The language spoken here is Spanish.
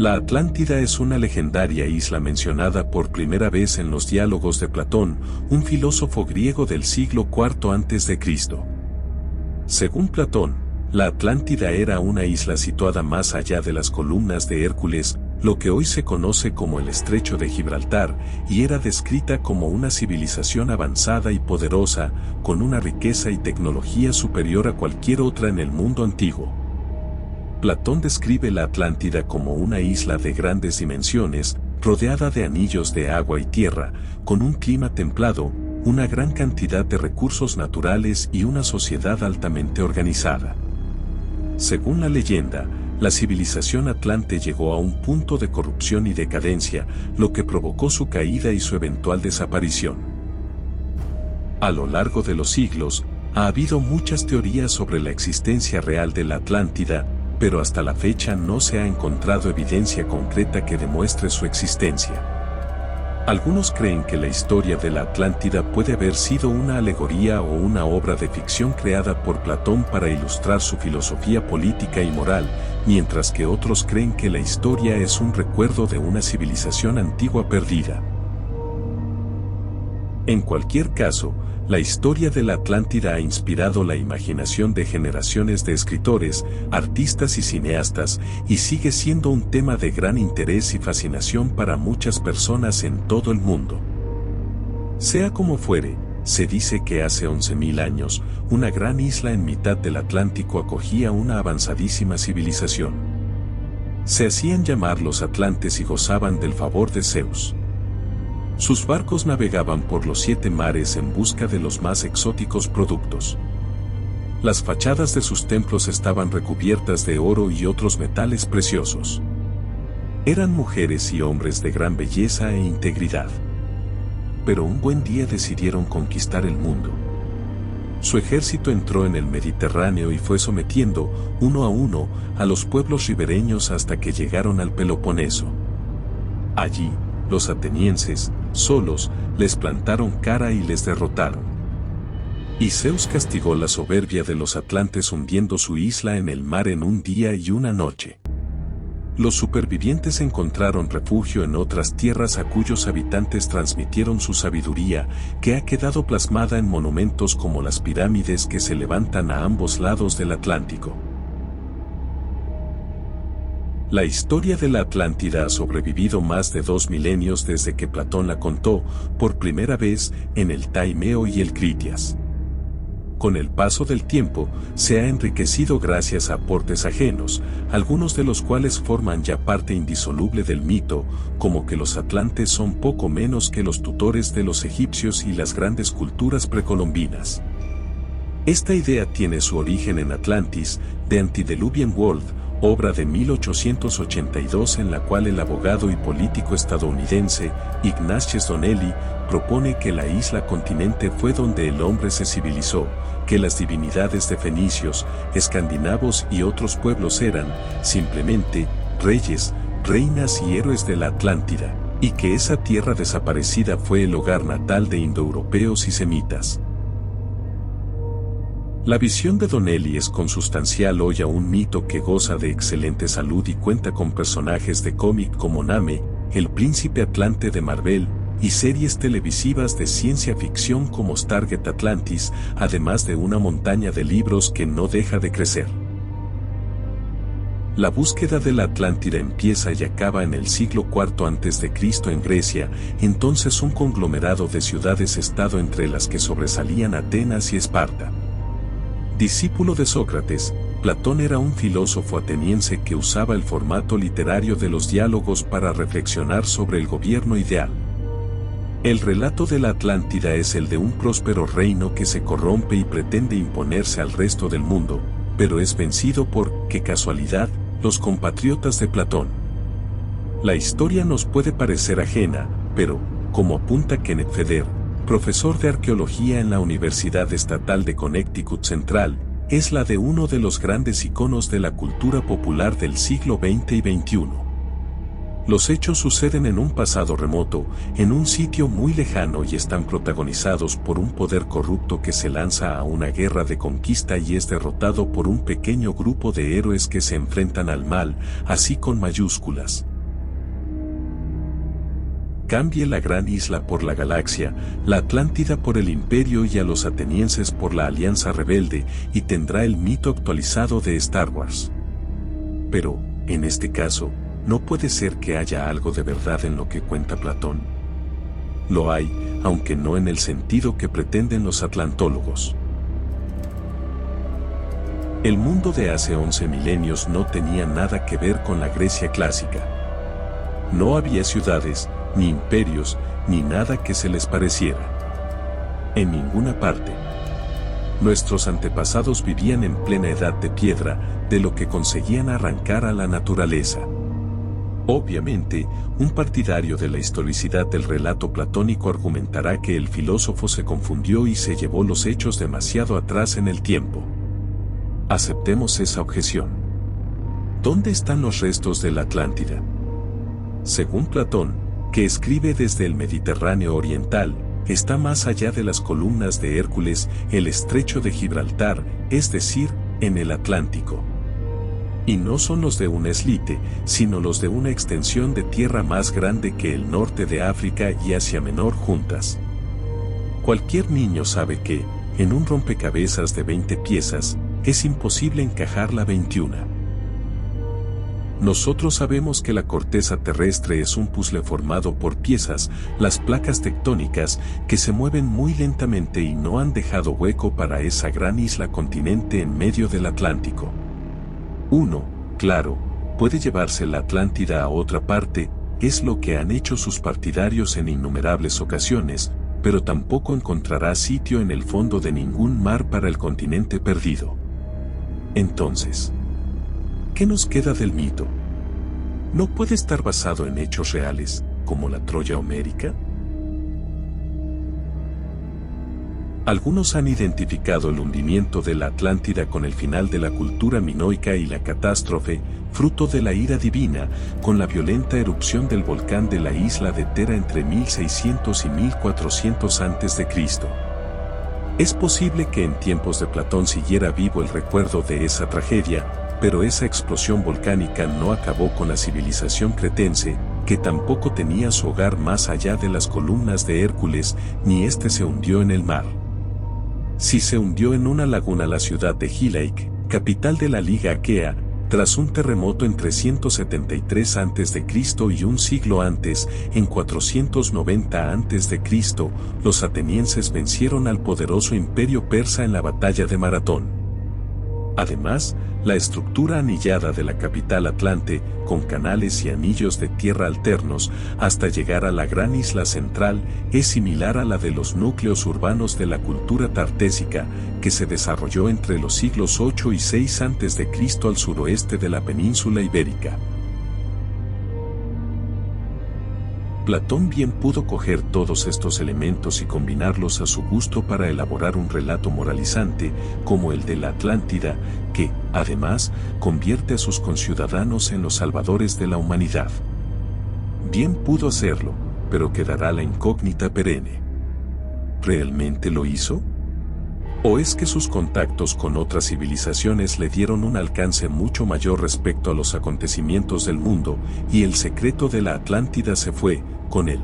La Atlántida es una legendaria isla mencionada por primera vez en los diálogos de Platón, un filósofo griego del siglo IV a.C. Según Platón, la Atlántida era una isla situada más allá de las columnas de Hércules, lo que hoy se conoce como el Estrecho de Gibraltar, y era descrita como una civilización avanzada y poderosa, con una riqueza y tecnología superior a cualquier otra en el mundo antiguo. Platón describe la Atlántida como una isla de grandes dimensiones, rodeada de anillos de agua y tierra, con un clima templado, una gran cantidad de recursos naturales y una sociedad altamente organizada. Según la leyenda, la civilización atlante llegó a un punto de corrupción y decadencia, lo que provocó su caída y su eventual desaparición. A lo largo de los siglos, ha habido muchas teorías sobre la existencia real de la Atlántida, pero hasta la fecha no se ha encontrado evidencia concreta que demuestre su existencia. Algunos creen que la historia de la Atlántida puede haber sido una alegoría o una obra de ficción creada por Platón para ilustrar su filosofía política y moral, mientras que otros creen que la historia es un recuerdo de una civilización antigua perdida. En cualquier caso, la historia de la Atlántida ha inspirado la imaginación de generaciones de escritores, artistas y cineastas, y sigue siendo un tema de gran interés y fascinación para muchas personas en todo el mundo. Sea como fuere, se dice que hace 11.000 años, una gran isla en mitad del Atlántico acogía una avanzadísima civilización. Se hacían llamar los atlantes y gozaban del favor de Zeus. Sus barcos navegaban por los 7 mares en busca de los más exóticos productos. Las fachadas de sus templos estaban recubiertas de oro y otros metales preciosos. Eran mujeres y hombres de gran belleza e integridad. Pero un buen día decidieron conquistar el mundo. Su ejército entró en el Mediterráneo y fue sometiendo, uno a uno, a los pueblos ribereños hasta que llegaron al Peloponeso. Allí, los atenienses, solos, les plantaron cara y les derrotaron. Y Zeus castigó la soberbia de los atlantes hundiendo su isla en el mar en un día y una noche. Los supervivientes encontraron refugio en otras tierras a cuyos habitantes transmitieron su sabiduría, que ha quedado plasmada en monumentos como las pirámides que se levantan a ambos lados del Atlántico. La historia de la Atlántida ha sobrevivido más de 2 milenios desde que Platón la contó, por primera vez, en el Taimeo y el Critias. Con el paso del tiempo, se ha enriquecido gracias a aportes ajenos, algunos de los cuales forman ya parte indisoluble del mito, como que los atlantes son poco menos que los tutores de los egipcios y las grandes culturas precolombinas. Esta idea tiene su origen en Atlantis, The Antediluvian World, obra de 1882 en la cual el abogado y político estadounidense Ignatius Donnelly propone que la isla continente fue donde el hombre se civilizó, que las divinidades de fenicios, escandinavos y otros pueblos eran, simplemente, reyes, reinas y héroes de la Atlántida, y que esa tierra desaparecida fue el hogar natal de indoeuropeos y semitas. La visión de Donnelly es consustancial hoy a un mito que goza de excelente salud y cuenta con personajes de cómic como Name, el príncipe atlante de Marvel, y series televisivas de ciencia ficción como Stargate Atlantis, además de una montaña de libros que no deja de crecer. La búsqueda de la Atlántida empieza y acaba en el siglo IV a.C. en Grecia, entonces un conglomerado de ciudades-estado entre las que sobresalían Atenas y Esparta. Discípulo de Sócrates, Platón era un filósofo ateniense que usaba el formato literario de los diálogos para reflexionar sobre el gobierno ideal. El relato de la Atlántida es el de un próspero reino que se corrompe y pretende imponerse al resto del mundo, pero es vencido por, qué casualidad, los compatriotas de Platón. La historia nos puede parecer ajena, pero, como apunta Kenneth Feder, profesor de arqueología en la Universidad Estatal de Connecticut Central, es la de uno de los grandes iconos de la cultura popular del siglo XX y XXI. Los hechos suceden en un pasado remoto, en un sitio muy lejano y están protagonizados por un poder corrupto que se lanza a una guerra de conquista y es derrotado por un pequeño grupo de héroes que se enfrentan al mal, así con mayúsculas, Cambie la gran isla por la galaxia, la Atlántida por el imperio y a los atenienses por la alianza rebelde, y tendrá el mito actualizado de Star Wars. Pero, en este caso, no puede ser que haya algo de verdad en lo que cuenta Platón. Lo hay, aunque no en el sentido que pretenden los atlantólogos. El mundo de hace 11 milenios no tenía nada que ver con la Grecia clásica. No había ciudades, ni imperios, ni nada que se les pareciera. En ninguna parte. Nuestros antepasados vivían en plena edad de piedra, de lo que conseguían arrancar a la naturaleza. Obviamente, un partidario de la historicidad del relato platónico argumentará que el filósofo se confundió y se llevó los hechos demasiado atrás en el tiempo. Aceptemos esa objeción. ¿Dónde están los restos de la Atlántida? Según Platón, que escribe desde el Mediterráneo oriental, está más allá de las columnas de Hércules, el estrecho de Gibraltar, es decir, en el Atlántico. Y no son los de una eslite, sino los de una extensión de tierra más grande que el norte de África y Asia Menor juntas. Cualquier niño sabe que, en un rompecabezas de 20 piezas, es imposible encajar la 21. Nosotros sabemos que la corteza terrestre es un puzzle formado por piezas, las placas tectónicas, que se mueven muy lentamente y no han dejado hueco para esa gran isla continente en medio del Atlántico. Uno, claro, puede llevarse la Atlántida a otra parte, es lo que han hecho sus partidarios en innumerables ocasiones, pero tampoco encontrará sitio en el fondo de ningún mar para el continente perdido. Entonces, ¿qué nos queda del mito? ¿No puede estar basado en hechos reales, como la Troya homérica? Algunos han identificado el hundimiento de la Atlántida con el final de la cultura minoica y la catástrofe, fruto de la ira divina, con la violenta erupción del volcán de la isla de Tera entre 1600 y 1400 a.C. Es posible que en tiempos de Platón siguiera vivo el recuerdo de esa tragedia, pero esa explosión volcánica no acabó con la civilización cretense, que tampoco tenía su hogar más allá de las columnas de Hércules, ni éste se hundió en el mar. Sí se hundió en una laguna la ciudad de Hilaik, capital de la Liga Aquea, tras un terremoto en 373 a.C. y un siglo antes, en 490 a.C., los atenienses vencieron al poderoso imperio persa en la batalla de Maratón. Además, la estructura anillada de la capital Atlante, con canales y anillos de tierra alternos, hasta llegar a la gran isla central, es similar a la de los núcleos urbanos de la cultura tartésica, que se desarrolló entre los siglos 8 y 6 a.C. al suroeste de la península ibérica. Platón bien pudo coger todos estos elementos y combinarlos a su gusto para elaborar un relato moralizante, como el de la Atlántida, que, además, convierte a sus conciudadanos en los salvadores de la humanidad. Bien pudo hacerlo, pero quedará la incógnita perenne. ¿Realmente lo hizo? ¿O es que sus contactos con otras civilizaciones le dieron un alcance mucho mayor respecto a los acontecimientos del mundo, y el secreto de la Atlántida se fue, con él?